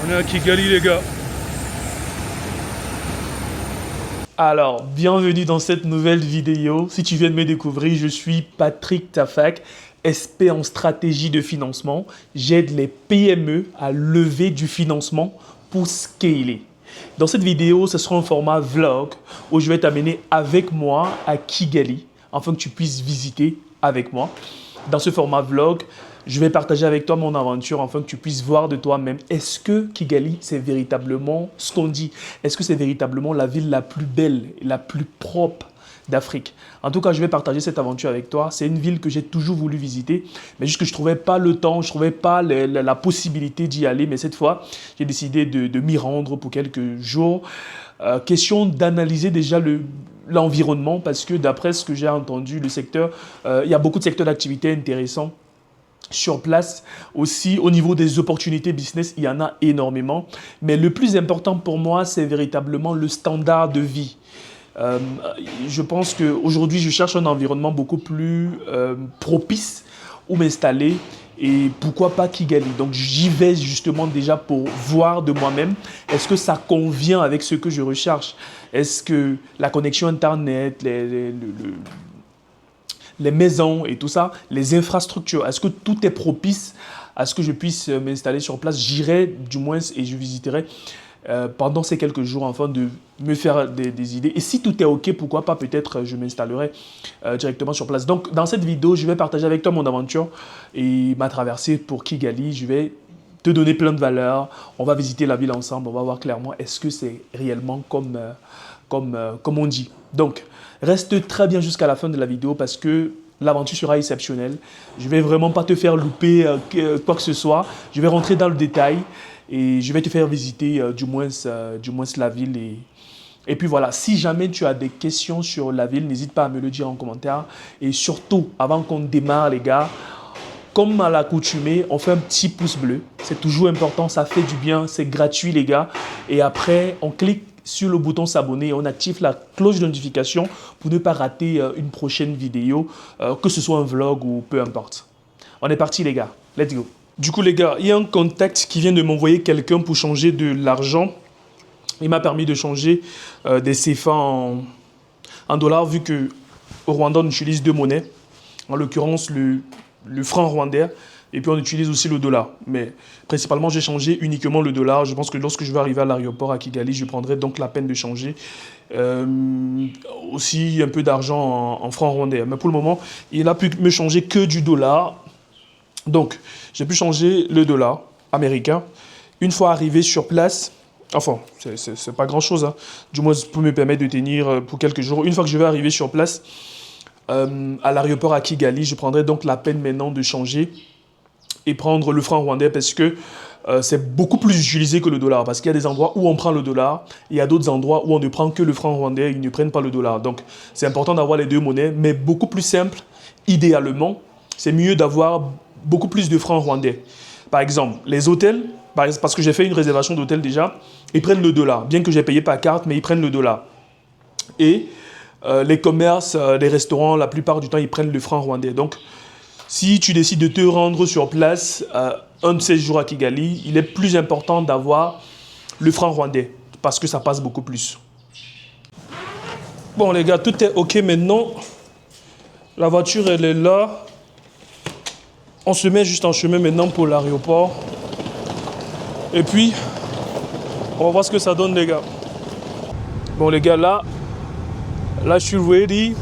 On est à Kigali, les gars. Alors, bienvenue dans cette nouvelle vidéo. Si tu viens de me découvrir, je suis Patrick Tafak, expert en stratégie de financement. J'aide les PME à lever du financement pour scaler. Dans cette vidéo, ce sera un format vlog où je vais t'amener avec moi à Kigali afin que tu puisses visiter avec moi. Dans ce format vlog, je vais partager avec toi mon aventure afin que tu puisses voir de toi-même. Est-ce que Kigali, c'est véritablement ce qu'on dit? Est-ce que c'est véritablement la ville la plus belle et la plus propre d'Afrique? En tout cas, je vais partager cette aventure avec toi. C'est une ville que j'ai toujours voulu visiter, mais juste que je ne trouvais pas le temps, je ne trouvais pas la possibilité d'y aller. Mais cette fois, j'ai décidé de m'y rendre pour quelques jours. Question d'analyser déjà l'environnement parce que d'après ce que j'ai entendu, le secteur, il y a beaucoup de secteurs d'activité intéressants sur place. Aussi, au niveau des opportunités business, il y en a énormément. Mais le plus important pour moi, c'est véritablement le standard de vie. Je pense qu'aujourd'hui, je cherche un environnement beaucoup plus propice où m'installer. Et pourquoi pas Kigali? Donc j'y vais justement déjà pour voir de moi-même, est-ce que ça convient avec ce que je recherche? Est-ce que la connexion Internet, les maisons et tout ça, les infrastructures, est-ce que tout est propice à ce que je puisse m'installer sur place? J'irai du moins et je visiterai pendant ces quelques jours afin de me faire des idées. Et si tout est OK, pourquoi pas peut-être je m'installerai directement sur place. Donc dans cette vidéo, je vais partager avec toi mon aventure et ma traversée pour Kigali. Je vais te donner plein de valeurs. On va visiter la ville ensemble. On va voir clairement est-ce que c'est réellement comme on dit. Donc reste très bien jusqu'à la fin de la vidéo parce que l'aventure sera exceptionnelle. Je ne vais vraiment pas te faire louper quoi que ce soit. Je vais rentrer dans le détail. Et je vais te faire visiter du moins la ville. Et puis voilà, si jamais tu as des questions sur la ville, n'hésite pas à me le dire en commentaire. Et surtout, avant qu'on démarre les gars, comme à l'accoutumée, on fait un petit pouce bleu. C'est toujours important, ça fait du bien, c'est gratuit les gars. Et après, on clique sur le bouton s'abonner et on active la cloche de notification pour ne pas rater une prochaine vidéo, que ce soit un vlog ou peu importe. On est parti les gars, let's go. Du coup les gars, il y a un contact qui vient de m'envoyer quelqu'un pour changer de l'argent. Il m'a permis de changer des CFA en dollars vu qu'au Rwanda on utilise deux monnaies. En l'occurrence le franc rwandais et puis on utilise aussi le dollar. Mais principalement j'ai changé uniquement le dollar. Je pense que lorsque je vais arriver à l'aéroport à Kigali, je prendrai donc la peine de changer aussi un peu d'argent en franc rwandais. Mais pour le moment, il a pu me changer que du dollar. Donc, j'ai pu changer le dollar américain. Une fois arrivé sur place, enfin, c'est pas grand-chose, hein, du moins pour me permettre de tenir pour quelques jours. Une fois que je vais arriver sur place, à l'aéroport à Kigali, je prendrai donc la peine maintenant de changer et prendre le franc rwandais parce que c'est beaucoup plus utilisé que le dollar. Parce qu'il y a des endroits où on prend le dollar, et il y a d'autres endroits où on ne prend que le franc rwandais, ils ne prennent pas le dollar. Donc, c'est important d'avoir les deux monnaies, mais beaucoup plus simple, idéalement, c'est mieux d'avoir beaucoup plus de francs rwandais. Par exemple, les hôtels, parce que j'ai fait une réservation d'hôtel déjà, ils prennent le dollar. Bien que j'ai payé par carte, mais ils prennent le dollar. Et les commerces, les restaurants, la plupart du temps, ils prennent le franc rwandais. Donc, si tu décides de te rendre sur place un de ces jours à Kigali, il est plus important d'avoir le franc rwandais parce que ça passe beaucoup plus. Bon les gars, tout est OK maintenant. La voiture, elle est là. On se met juste en chemin maintenant pour l'aéroport. Et puis, on va voir ce que ça donne, les gars. Bon, les gars, là, je suis ready.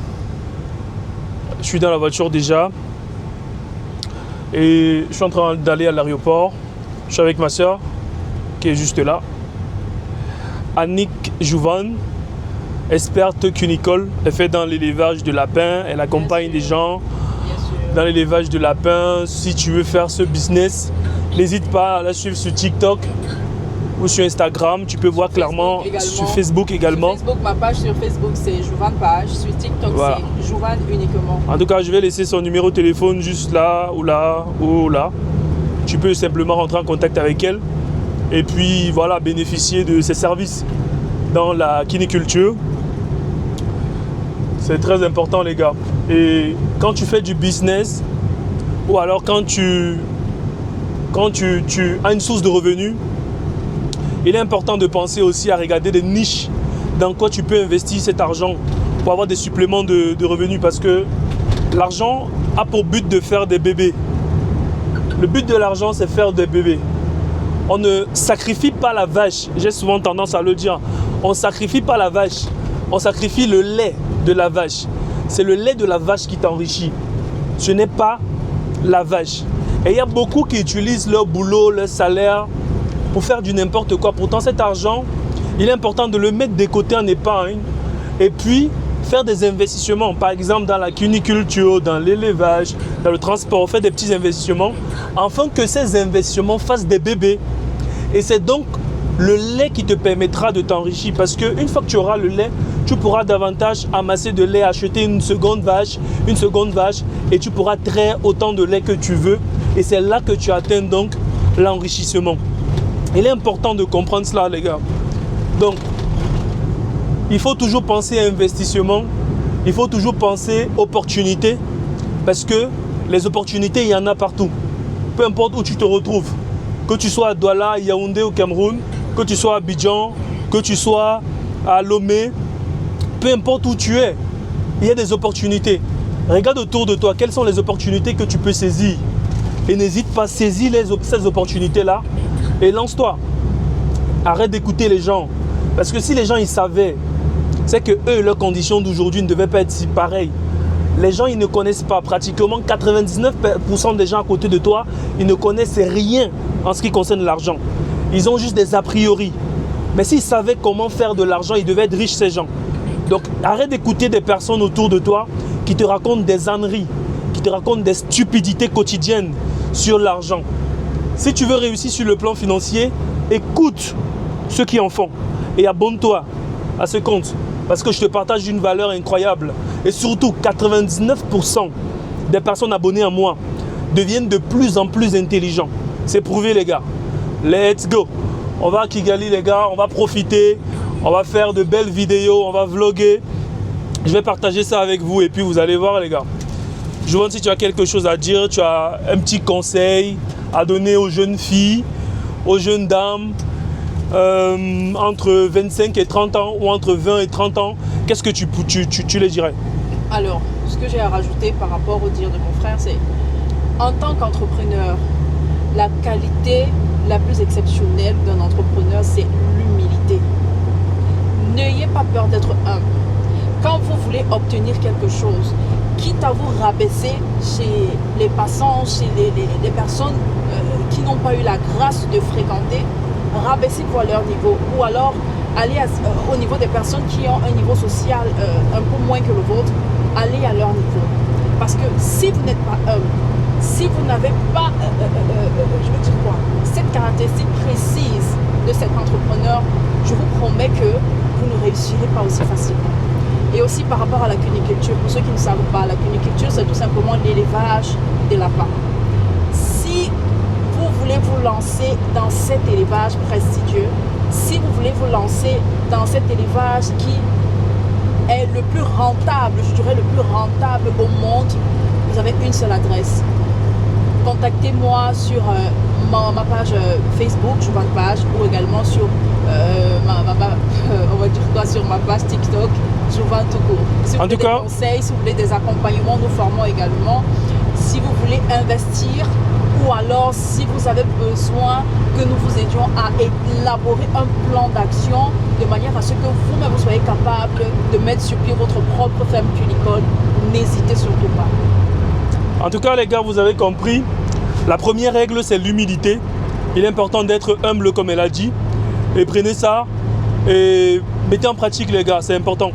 Je suis dans la voiture déjà. Et je suis en train d'aller à l'aéroport. Je suis avec ma soeur, qui est juste là. Annick Jouvan, experte cunicole. Elle fait dans l'élevage de lapins. Elle accompagne les gens dans l'élevage de lapins. Si tu veux faire ce business, n'hésite pas à la suivre sur TikTok ou sur Instagram. Tu peux voir clairement sur Facebook également. Facebook, ma page sur Facebook c'est Jouvan Page. Sur TikTok voilà. C'est Jouvan uniquement. En tout cas, je vais laisser son numéro de téléphone juste là ou là ou là. Tu peux simplement rentrer en contact avec elle et puis voilà, bénéficier de ses services dans la kiniculture. C'est très important les gars. Et quand tu fais du business ou alors quand tu as une source de revenus, il est important de penser aussi à regarder des niches dans quoi tu peux investir cet argent pour avoir des suppléments de revenus, parce que l'argent a pour but de faire des bébés. Le but de l'argent, c'est faire des bébés. On ne sacrifie pas la vache. J'ai souvent tendance à le dire. On ne sacrifie pas la vache. On sacrifie le lait de la vache. C'est le lait de la vache qui t'enrichit. Ce n'est pas la vache. Et il y a beaucoup qui utilisent leur boulot, leur salaire pour faire du n'importe quoi. Pourtant, cet argent, il est important de le mettre de côté en épargne et puis faire des investissements. Par exemple, dans la cuniculture, dans l'élevage, dans le transport, faire des petits investissements afin que ces investissements fassent des bébés. Et c'est donc le lait qui te permettra de t'enrichir, parce qu'une fois que tu auras le lait, tu pourras davantage amasser de lait, acheter une seconde vache, et tu pourras traire autant de lait que tu veux. Et c'est là que tu atteins donc l'enrichissement. Il est important de comprendre cela, les gars. Donc, il faut toujours penser à investissement, il faut toujours penser opportunité, parce que les opportunités, il y en a partout. Peu importe où tu te retrouves, que tu sois à Douala, Yaoundé au Cameroun, que tu sois à Abidjan, que tu sois à Lomé, peu importe où tu es, il y a des opportunités. Regarde autour de toi, quelles sont les opportunités que tu peux saisir. Et n'hésite pas à saisir ces opportunités-là et lance-toi. Arrête d'écouter les gens. Parce que si les gens ils savaient, c'est que eux, leurs conditions d'aujourd'hui ne devaient pas être si pareilles. Les gens, ils ne connaissent pas. Pratiquement 99% des gens à côté de toi, ils ne connaissent rien en ce qui concerne l'argent. Ils ont juste des a priori. Mais s'ils savaient comment faire de l'argent, ils devaient être riches, ces gens. Donc, arrête d'écouter des personnes autour de toi qui te racontent des âneries, qui te racontent des stupidités quotidiennes sur l'argent. Si tu veux réussir sur le plan financier, écoute ceux qui en font et abonne-toi à ce compte. Parce que je te partage une valeur incroyable. Et surtout, 99% des personnes abonnées à moi deviennent de plus en plus intelligents. C'est prouvé, les gars. Let's go. On va à Kigali, les gars. On va profiter. On va faire de belles vidéos. On va vlogger. Je vais partager ça avec vous. Et puis, vous allez voir, les gars. Je me demande si tu as quelque chose à dire. Tu as un petit conseil à donner aux jeunes filles, aux jeunes dames. Entre 25 et 30 ans ou entre 20 et 30 ans, qu'est-ce que tu les dirais? Alors, ce que j'ai à rajouter par rapport au dire de mon frère, c'est en tant qu'entrepreneur, la qualité la plus exceptionnelle d'un entrepreneur, c'est l'humilité. N'ayez pas peur d'être humble. Quand vous voulez obtenir quelque chose, quitte à vous rabaisser chez les passants, chez les personnes qui n'ont pas eu la grâce de fréquenter, rabaissez-vous à leur niveau, ou alors allez au niveau des personnes qui ont un niveau social un peu moins que le vôtre, allez à leur niveau. Parce que si vous n'êtes pas humble, si vous n'avez pas, je veux dire quoi, cette caractéristique précise de cet entrepreneur, je vous promets que vous ne réussirez pas aussi facilement. Et aussi par rapport à la cuniculture, pour ceux qui ne savent pas, la cuniculture c'est tout simplement l'élevage des lapins. Si vous voulez vous lancer dans cet élevage prestigieux, si vous voulez vous lancer dans cet élevage qui est le plus rentable, je dirais le plus rentable au monde, vous avez une seule adresse. Contactez-moi sur ma page Facebook, Jovan Page, ou également sur on va dire quoi, sur ma page TikTok, Jovan tout court. Si vous voulez des conseils, si vous voulez des accompagnements, nous formons également. Si vous voulez investir, ou alors si vous avez besoin que nous vous aidions à élaborer un plan d'action de manière à ce que vous-même vous soyez capable de mettre sur pied votre propre ferme cunicole, n'hésitez surtout pas. En tout cas, les gars, vous avez compris. La première règle, c'est l'humilité. Il est important d'être humble, comme elle a dit. Et prenez ça et mettez en pratique, les gars, c'est important.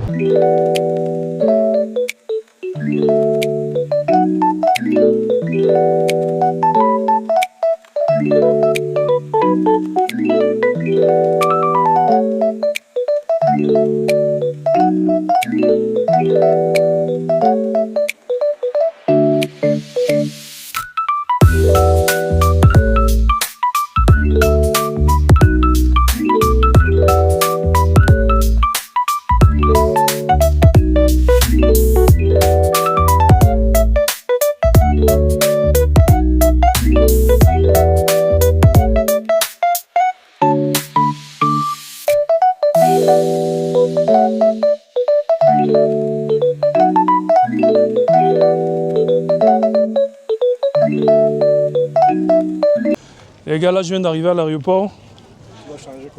Les gars, là, je viens d'arriver à l'aéroport.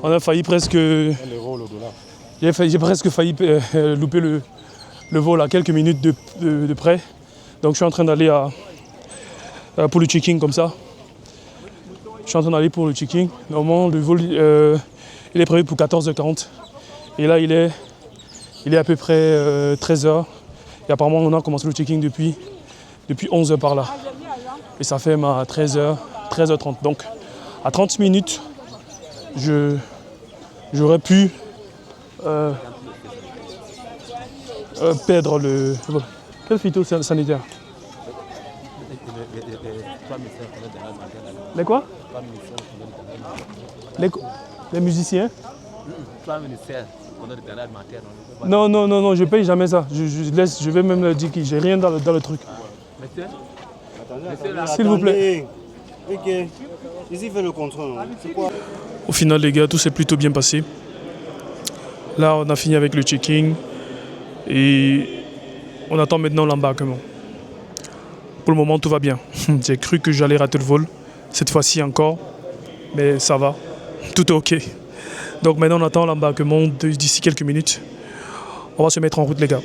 On a failli presque... J'ai presque failli louper le vol à quelques minutes de près. Donc je suis en train d'aller pour le check-in comme ça. Je suis en train d'aller pour le check-in. Normalement, le vol il est prévu pour 14h40. Et là, il est à peu près 13h. Et apparemment, on a commencé le check-in depuis 11h par là. Et ça fait à 13h, 13h30. Donc, à 30 minutes, j'aurais pu perdre le... Quel phytosanitaire? Les quoi? Les musiciens? Non, je paye jamais ça. Je vais même leur dire que j'ai rien dans le truc. S'il vous plaît. Ok. Ici, fait le contrôle. C'est quoi? Au final, les gars, tout s'est plutôt bien passé. Là, on a fini avec le check-in et on attend maintenant l'embarquement. Pour le moment, tout va bien. J'ai cru que j'allais rater le vol, cette fois-ci encore, mais ça va, tout est ok. Donc maintenant, on attend l'embarquement d'ici quelques minutes. On va se mettre en route, les gars.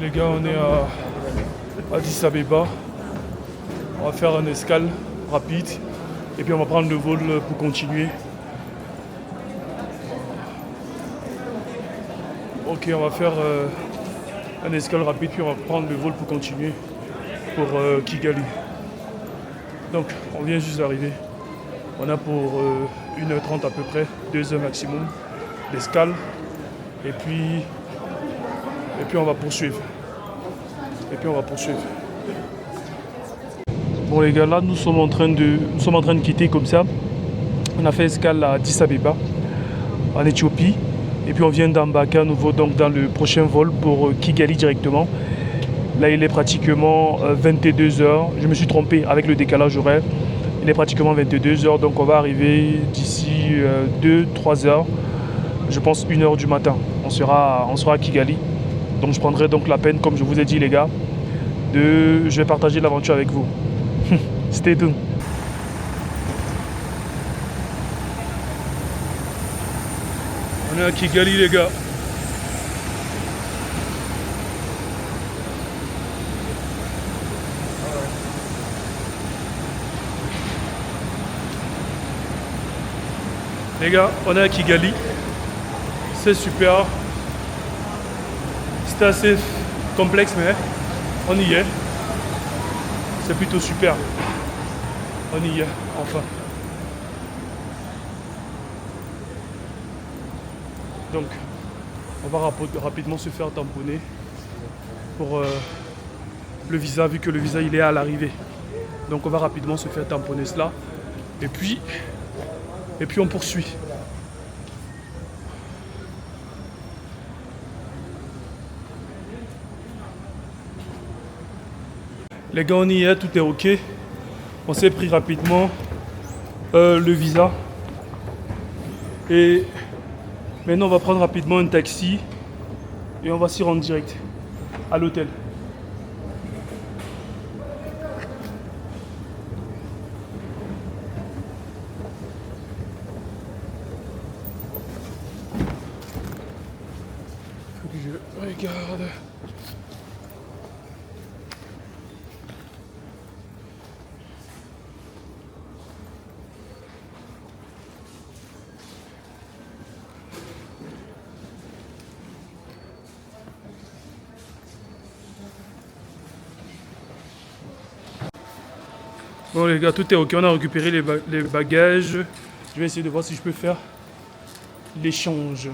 Les gars, on est à Addis Abeba. On va faire une escale rapide et puis on va prendre le vol pour continuer. Ok, on va faire une escale rapide puis on va prendre le vol pour continuer pour Kigali. Donc, on vient juste d'arriver. On a pour 1h30 à peu près, 2h maximum d'escale et puis on va poursuivre. Et puis on va poursuivre. Bon les gars, là nous sommes en train de quitter comme ça. On a fait escale à Addis Abeba, en Éthiopie. Et puis on vient d'embarquer à nouveau donc, dans le prochain vol pour Kigali directement. Là il est pratiquement 22 h. Je me suis trompé avec le décalage horaire. Il est pratiquement 22 h, donc on va arriver d'ici 2-3 heures. Je pense 1 h du matin. On sera à Kigali. Donc je prendrai donc la peine, comme je vous ai dit les gars, je vais partager l'aventure avec vous. Stay tuned. On est à Kigali les gars. Les gars, on est à Kigali. C'est super. C'était assez complexe mais on y est. C'est plutôt super. On y est, enfin. Donc, on va rapidement se faire tamponner pour le visa, vu que le visa il est à l'arrivée. Donc on va rapidement se faire tamponner cela. Et puis on poursuit. Les gars, on y est, tout est ok. On s'est pris rapidement le visa. Et maintenant, on va prendre rapidement un taxi et on va s'y rendre direct à l'hôtel. Faut que je regarde. Bon les gars, tout est ok, on a récupéré les bagages. Je vais essayer de voir si je peux faire l'échange.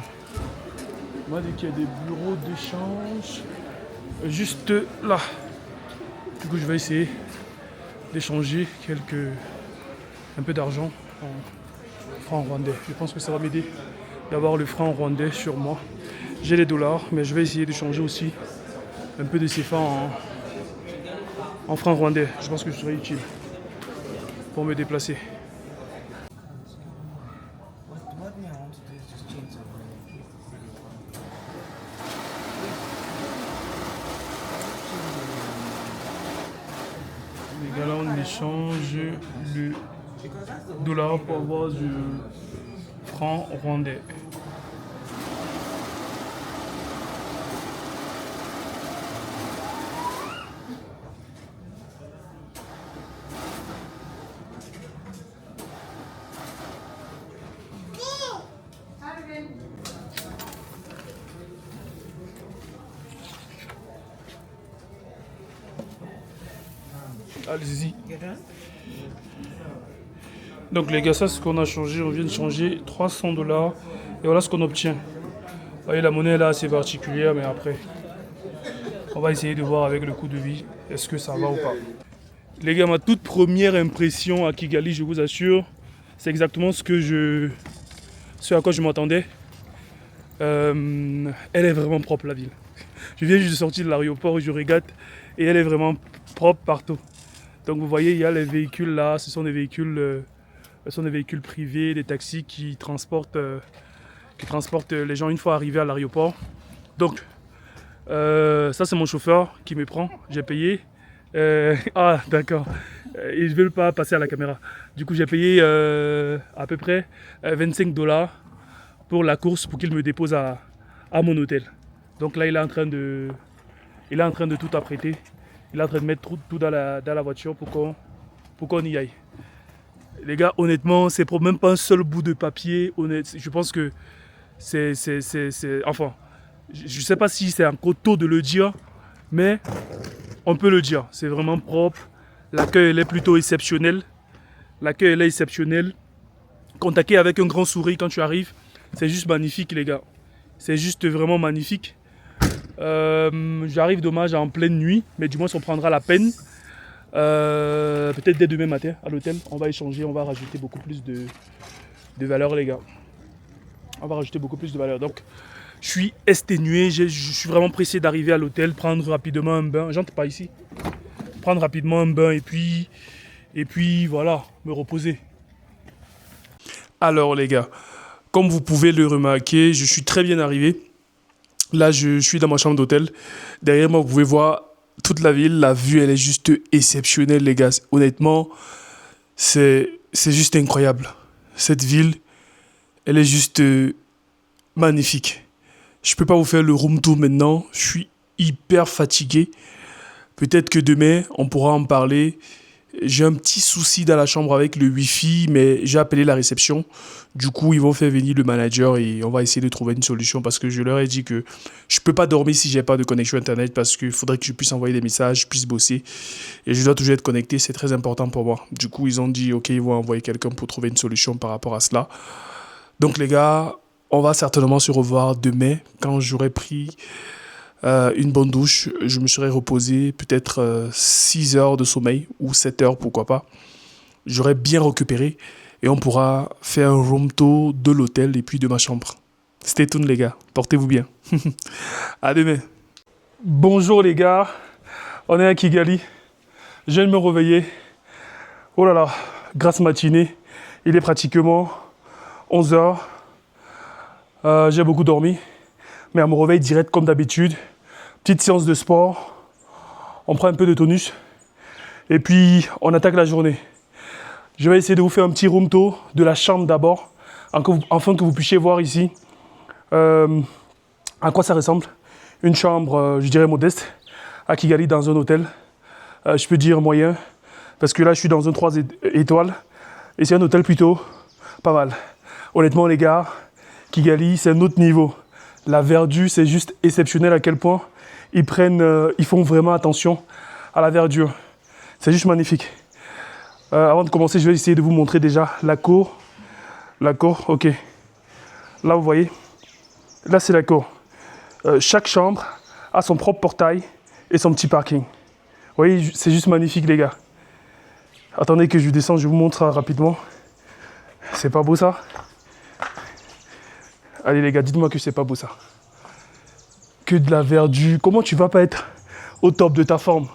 Moi, dès qu'il y a des bureaux d'échange, juste là. Du coup, je vais essayer d'échanger un peu d'argent en francs rwandais. Je pense que ça va m'aider d'avoir le franc rwandais sur moi. J'ai les dollars, mais je vais essayer d'échanger aussi un peu de CFA en francs rwandais. Je pense que ce serait utile pour me déplacer. Les gars, là on échange le dollar pour avoir du franc rwandais. Allez-y. Donc les gars, ça c'est ce qu'on a changé. On vient de changer 300 $. Et voilà ce qu'on obtient. Vous voyez, la monnaie là c'est particulière, mais après on va essayer de voir avec le coût de vie est-ce que ça va ou pas. Les gars, ma toute première impression à Kigali, je vous assure, c'est exactement ce à quoi je m'attendais. Elle est vraiment propre la ville. Je viens juste de sortir de l'aéroport, je regarde et elle est vraiment propre partout. Donc vous voyez, il y a les véhicules là, ce sont des véhicules privés, des taxis qui transportent les gens une fois arrivés à l'aéroport. Donc ça c'est mon chauffeur qui me prend, j'ai payé. Ah d'accord, et je ne vais pas passer à la caméra. Du coup j'ai payé à peu près 25 $ pour la course pour qu'il me dépose à mon hôtel. Donc là il est en train de tout apprêter. Il est en train de mettre tout dans la voiture pour qu'on y aille. Les gars, honnêtement, c'est pour même pas un seul bout de papier. Je pense que c'est enfin, je sais pas si c'est encore tôt de le dire, mais on peut le dire. C'est vraiment propre. L'accueil est plutôt exceptionnel. Contacter avec un grand sourire quand tu arrives, c'est juste magnifique, les gars. C'est juste vraiment magnifique. J'arrive dommage en pleine nuit, mais du moins on prendra la peine. Peut-être dès demain matin à l'hôtel, on va échanger, on va rajouter beaucoup plus de valeur les gars. On va rajouter beaucoup plus de valeur. Donc je suis exténué, je suis vraiment pressé d'arriver à l'hôtel, prendre rapidement un bain. J'entre pas ici. Prendre rapidement un bain et puis voilà, me reposer. Alors les gars, comme vous pouvez le remarquer, je suis très bien arrivé. Là, je suis dans ma chambre d'hôtel. Derrière moi, vous pouvez voir toute la ville. La vue, elle est juste exceptionnelle, les gars. Honnêtement, c'est juste incroyable. Cette ville, elle est juste magnifique. Je peux pas vous faire le room tour maintenant. Je suis hyper fatigué. Peut-être que demain, on pourra en parler. J'ai un petit souci dans la chambre avec le Wi-Fi, mais j'ai appelé la réception. Du coup, ils vont faire venir le manager et on va essayer de trouver une solution parce que je leur ai dit que je peux pas dormir si j'ai pas de connexion Internet parce qu'il faudrait que je puisse envoyer des messages, je puisse bosser. Et je dois toujours être connecté, c'est très important pour moi. Du coup, ils ont dit, ok, ils vont envoyer quelqu'un pour trouver une solution par rapport à cela. Donc les gars, on va certainement se revoir demain quand j'aurai pris une bonne douche. Je me serai reposé peut-être 6 heures de sommeil ou 7 heures, pourquoi pas. J'aurai bien récupéré et on pourra faire un room tour de l'hôtel et puis de ma chambre. Stay tuned les gars, portez-vous bien. À demain. Bonjour les gars, on est à Kigali. Je viens de me réveiller. Oh là là, grasse matinée. Il est pratiquement 11 heures. J'ai beaucoup dormi. Mais à mon réveil direct comme d'habitude. Petite séance de sport. On prend un peu de tonus. Et puis on attaque la journée. Je vais essayer de vous faire un petit room tour de la chambre d'abord. Afin que vous puissiez voir ici à quoi ça ressemble. Une chambre, je dirais modeste, à Kigali dans un hôtel. Je peux dire moyen. Parce que là je suis dans un 3 étoiles. Et c'est un hôtel plutôt pas mal. Honnêtement les gars, Kigali c'est un autre niveau. La verdure, c'est juste exceptionnel à quel point ils font vraiment attention à la verdure. C'est juste magnifique. Avant de commencer, je vais essayer de vous montrer déjà la cour. La cour, ok. Là, vous voyez, là, c'est la cour. Chaque chambre a son propre portail et son petit parking. Vous voyez, c'est juste magnifique, les gars. Attendez que je descende, je vous montre rapidement. C'est pas beau, ça? Allez les gars, dites-moi que c'est pas beau ça. Que de la verdure. Comment tu vas pas être au top de ta forme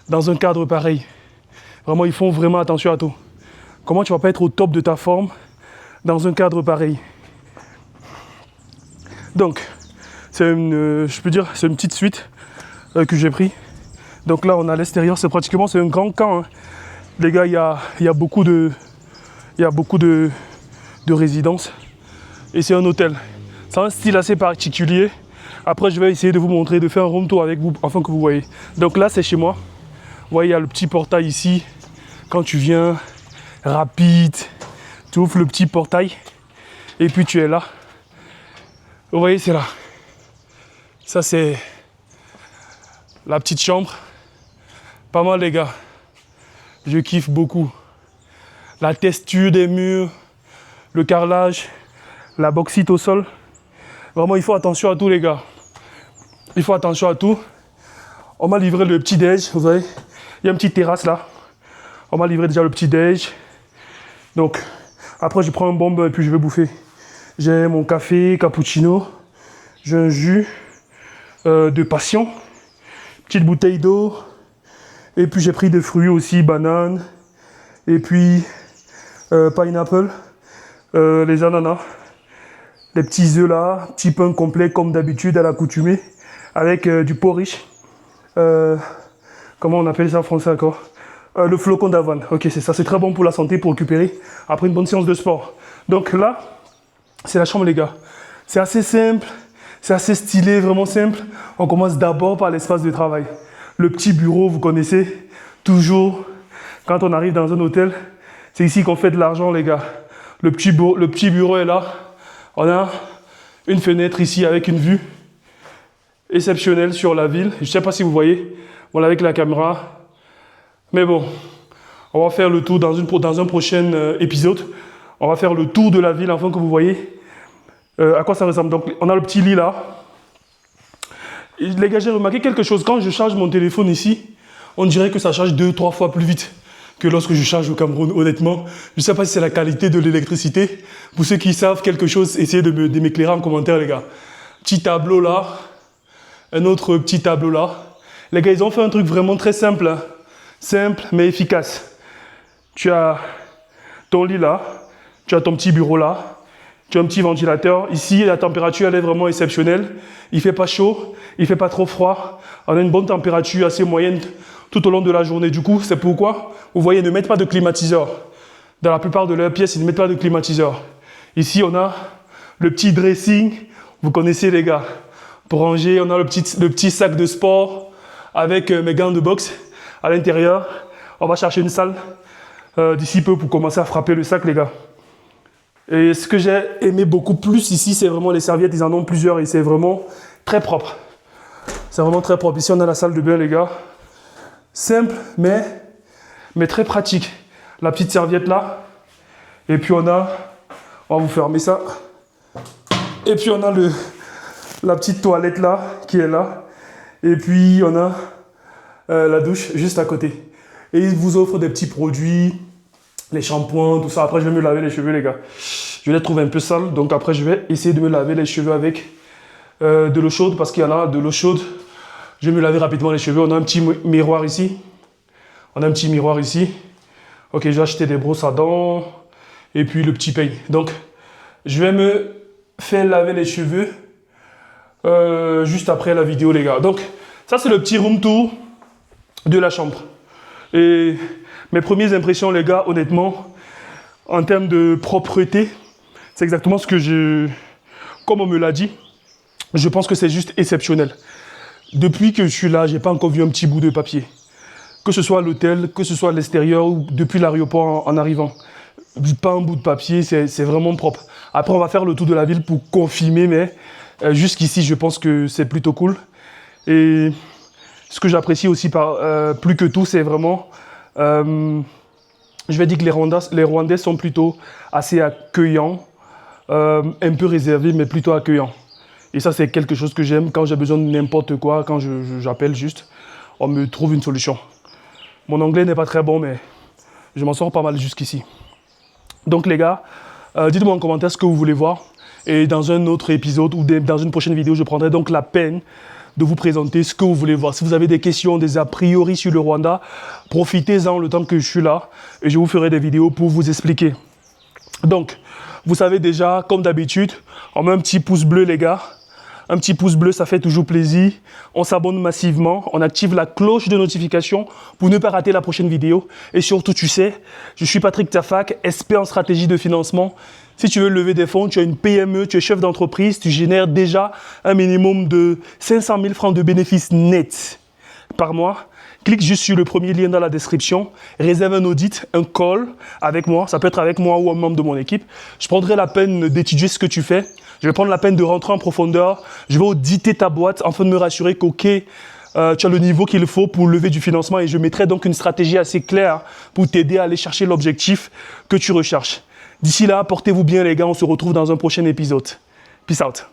dans un cadre pareil? Vraiment, ils font vraiment attention à tout. Comment tu vas pas être au top de ta forme dans un cadre pareil? Donc, c'est une petite suite que j'ai pris. Donc là, on est à l'extérieur, c'est un grand camp. Hein. Les gars, il y a beaucoup de résidences. Et c'est un hôtel. C'est un style assez particulier. Après, je vais essayer de vous montrer, de faire un room tour avec vous, afin que vous voyez. Donc là, c'est chez moi. Vous voyez, il y a le petit portail ici. Quand tu viens, rapide, tu ouvres le petit portail. Et puis tu es là. Vous voyez, c'est là. Ça, c'est la petite chambre. Pas mal, les gars. Je kiffe beaucoup. La texture des murs, le carrelage, la bauxite au sol. Vraiment, il faut attention à tout, les gars. Il faut attention à tout. On m'a livré le petit déj, vous voyez. Il y a une petite terrasse là. On m'a livré déjà le petit déj. Donc, après, je prends un bon bain et puis je vais bouffer. J'ai mon café, cappuccino. J'ai un jus de passion. Petite bouteille d'eau. Et puis, j'ai pris des fruits aussi, bananes. Et puis, pineapple. Les ananas. Les petits œufs là, petit pain complet comme d'habitude à l'accoutumée, avec du porridge. Comment on appelle ça en français encore? Le flocon d'avoine. Ok, c'est ça, c'est très bon pour la santé, pour récupérer après une bonne séance de sport. Donc là, c'est la chambre les gars. C'est assez simple, c'est assez stylé, vraiment simple. On commence d'abord par l'espace de travail. Le petit bureau, vous connaissez, toujours, quand on arrive dans un hôtel, c'est ici qu'on fait de l'argent les gars. Le petit bureau est là. On a une fenêtre ici avec une vue exceptionnelle sur la ville. Je ne sais pas si vous voyez, voilà avec la caméra. Mais bon, on va faire le tour dans un prochain épisode. On va faire le tour de la ville afin que vous voyez à quoi ça ressemble. Donc on a le petit lit là. Et les gars, j'ai remarqué quelque chose. Quand je charge mon téléphone ici, on dirait que ça charge 2-3 fois plus vite que lorsque je charge au Cameroun. Honnêtement, je ne sais pas si c'est la qualité de l'électricité. Pour ceux qui savent quelque chose, essayez de m'éclairer en commentaire, les gars. Petit tableau là. Un autre petit tableau là. Les gars, ils ont fait un truc vraiment très simple. Hein. Simple, mais efficace. Tu as ton lit là. Tu as ton petit bureau là. Tu as un petit ventilateur. Ici, la température, elle est vraiment exceptionnelle. Il ne fait pas chaud. Il ne fait pas trop froid. On a une bonne température assez moyenne tout au long de la journée. Du coup, c'est pourquoi, vous voyez, ils ne mettent pas de climatiseur. Dans la plupart de leurs pièces, ils ne mettent pas de climatiseur. Ici, on a le petit dressing. Vous connaissez, les gars. Pour ranger, on a le petit sac de sport avec mes gants de boxe à l'intérieur. On va chercher une salle d'ici peu pour commencer à frapper le sac, les gars. Et ce que j'ai aimé beaucoup plus ici, c'est vraiment les serviettes. Ils en ont plusieurs et c'est vraiment très propre. C'est vraiment très propre. Ici, on a la salle de bain, les gars. Simple, mais très pratique. La petite serviette là. Et puis, on va vous fermer ça. Et puis, on a la petite toilette là, qui est là. Et puis, on a la douche juste à côté. Et ils vous offrent des petits produits, les shampoings, tout ça. Après, je vais me laver les cheveux, les gars. Je les trouve un peu sales. Donc, après, je vais essayer de me laver les cheveux avec de l'eau chaude. Parce qu'il y en a de l'eau chaude. Je vais me laver rapidement les cheveux. On a un petit miroir ici. Ok, j'ai acheté des brosses à dents. Et puis, le petit peigne. Donc, je vais me faire laver les cheveux juste après la vidéo, les gars. Donc, ça, c'est le petit room tour de la chambre. Et mes premières impressions, les gars, honnêtement, en termes de propreté, c'est exactement ce que comme on me l'a dit, je pense que c'est juste exceptionnel. Depuis que je suis là, je n'ai pas encore vu un petit bout de papier. Que ce soit à l'hôtel, que ce soit à l'extérieur ou depuis l'aéroport en arrivant. Pas un bout de papier, c'est vraiment propre. Après, on va faire le tour de la ville pour confirmer, mais jusqu'ici, je pense que c'est plutôt cool. Et ce que j'apprécie aussi plus que tout, c'est vraiment... je vais dire que les Rwandais sont plutôt assez accueillants, un peu réservés, mais plutôt accueillants. Et ça, c'est quelque chose que j'aime quand j'ai besoin de n'importe quoi, quand j'appelle juste, on me trouve une solution. Mon anglais n'est pas très bon, mais je m'en sors pas mal jusqu'ici. Donc les gars, dites-moi en commentaire ce que vous voulez voir. Et dans un autre épisode ou dans une prochaine vidéo, je prendrai donc la peine de vous présenter ce que vous voulez voir. Si vous avez des questions, des a priori sur le Rwanda, profitez-en le temps que je suis là et je vous ferai des vidéos pour vous expliquer. Donc, vous savez déjà, comme d'habitude, on met un petit pouce bleu, les gars. Un petit pouce bleu, ça fait toujours plaisir. On s'abonne massivement. On active la cloche de notification pour ne pas rater la prochaine vidéo. Et surtout, tu sais, je suis Patrick Tafak, expert en stratégie de financement. Si tu veux lever des fonds, tu as une PME, tu es chef d'entreprise, tu génères déjà un minimum de 500 000 francs de bénéfices nets par mois. Clique juste sur le premier lien dans la description, réserve un audit, un call avec moi. Ça peut être avec moi ou un membre de mon équipe. Je prendrai la peine d'étudier ce que tu fais. Je vais prendre la peine de rentrer en profondeur. Je vais auditer ta boîte afin de me rassurer qu'ok, tu as le niveau qu'il faut pour lever du financement et je mettrai donc une stratégie assez claire pour t'aider à aller chercher l'objectif que tu recherches. D'ici là, portez-vous bien les gars, on se retrouve dans un prochain épisode. Peace out.